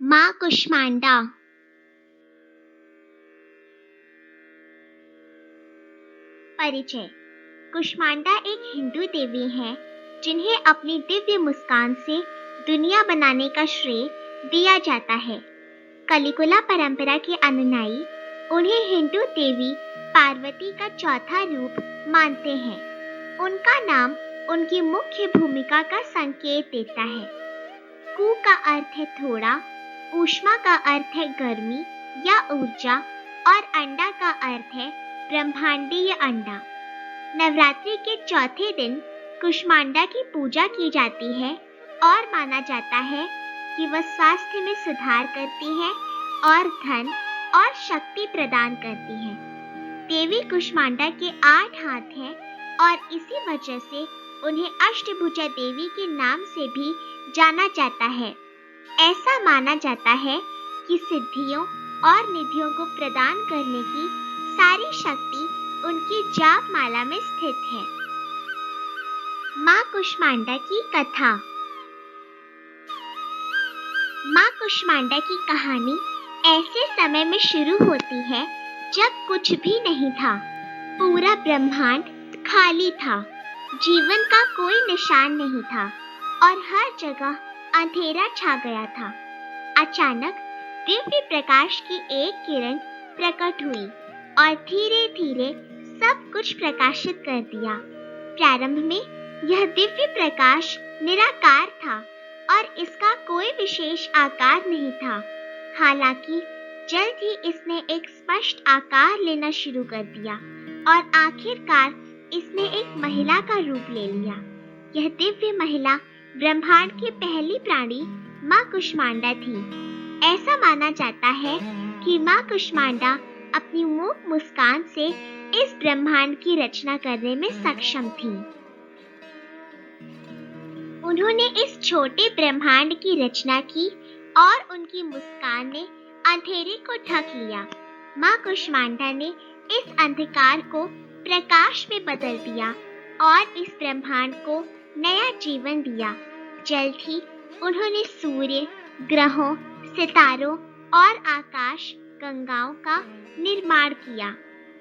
माँ कुष्मांडा। परिचय। कुष्मांडा एक हिंदू देवी हैं जिन्हें अपनी दिव्य मुस्कान से दुनिया बनाने का श्रेय दिया जाता है। कलिकुला परंपरा के अनुयायी उन्हें हिंदू देवी पार्वती का चौथा रूप मानते हैं। उनका नाम उनकी मुख्य भूमिका का संकेत देता है। कु का अर्थ है थोड़ा, ऊष्मा का अर्थ है गर्मी या ऊर्जा और अंडा का अर्थ है ब्रह्मांडीय अंडा। नवरात्रि के चौथे दिन कुष्मांडा की पूजा की जाती है और माना जाता है कि वह स्वास्थ्य में सुधार करती है और धन और शक्ति प्रदान करती है। देवी कुष्मांडा के 8 हाथ हैं और इसी वजह से उन्हें अष्टभुजा देवी के नाम से भी जाना जाता है। ऐसा माना जाता है कि सिद्धियों और निधियों को प्रदान करने की सारी शक्ति उनकी जाप माला में स्थित है। माँ कुष्मांडा की कथा। माँ कुष्मांडा की कहानी ऐसे समय में शुरू होती है जब कुछ भी नहीं था। पूरा ब्रह्मांड खाली था, जीवन का कोई निशान नहीं था और हर जगह अंधेरा छा गया था। अचानक दिव्य प्रकाश की एक किरण प्रकट हुई और धीरे धीरे सब कुछ प्रकाशित कर दिया। प्रारंभ में यह दिव्य प्रकाश निराकार था और इसका कोई विशेष आकार नहीं था। हालांकि जल्द ही इसने एक स्पष्ट आकार लेना शुरू कर दिया और आखिरकार इसने एक महिला का रूप ले लिया। यह दिव्य महिला ब्रह्मांड की पहली प्राणी माँ कुष्मांडा थी। ऐसा माना जाता है कि माँ कुष्मांडा अपनी मूक मुस्कान से इस ब्रह्मांड की रचना करने में सक्षम थी। उन्होंने इस छोटे ब्रह्मांड की रचना की और उनकी मुस्कान ने अंधेरे को ढक लिया। माँ कुष्मांडा ने इस अंधकार को प्रकाश में बदल दिया और इस ब्रह्मांड को नया जीवन दिया। जल्द ही उन्होंने सूर्य, ग्रहों, सितारों और आकाश गंगाओं का निर्माण किया।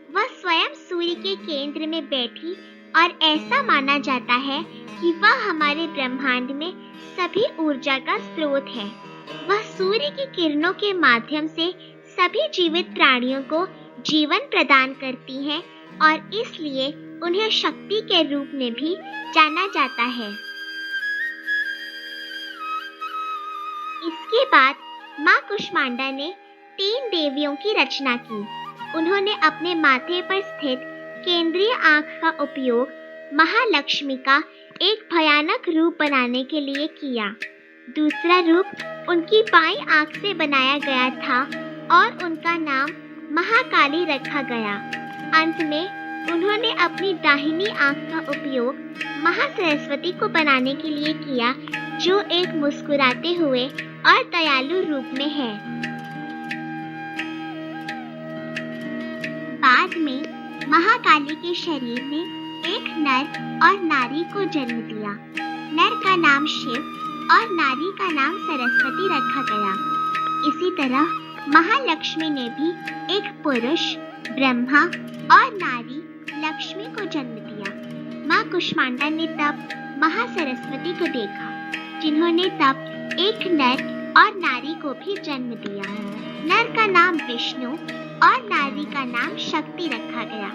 वह स्वयं सूर्य के केंद्र में बैठी और ऐसा माना जाता है कि वह हमारे ब्रह्मांड में सभी ऊर्जा का स्रोत है। वह सूर्य की किरणों के माध्यम से सभी जीवित प्राणियों को जीवन प्रदान करती है और इसलिए उन्हें शक्ति के रूप में भी जाना जाता है। इसके बाद माँ कुष्मांडा ने 3 देवियों की रचना की। उन्होंने अपने माथे पर स्थित केंद्रीय आंख का उपयोग महालक्ष्मी का एक भयानक रूप बनाने के लिए किया। दूसरा रूप उनकी बाईं आंख से बनाया गया था और उनका नाम महाकाली रखा गया। अंत में उन्होंने अपनी दाहिनी आंख का उपयोग महासरस्वती को बनाने के लिए किया, जो एक मुस्कुराते हुए और दयालु रूप में है। बाद में महाकाली के शरीर ने एक नर और नारी को जन्म दिया। नर का नाम शिव और नारी का नाम सरस्वती रखा गया। इसी तरह महालक्ष्मी ने भी एक पुरुष ब्रह्मा और नारी लक्ष्मी को जन्म दिया। माँ कुष्मांडा ने तब महासरस्वती को देखा, जिन्होंने तब एक नर और नारी को भी जन्म दिया। नर का नाम विष्णु और नारी का नाम शक्ति रखा गया।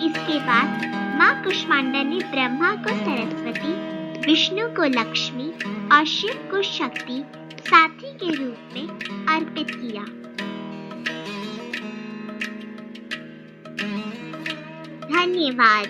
इसके बाद माँ कुष्मांडा ने ब्रह्मा को सरस्वती, विष्णु को लक्ष्मी और शिव को शक्ति साथी के रूप में अर्पित किया। धन्यवाद।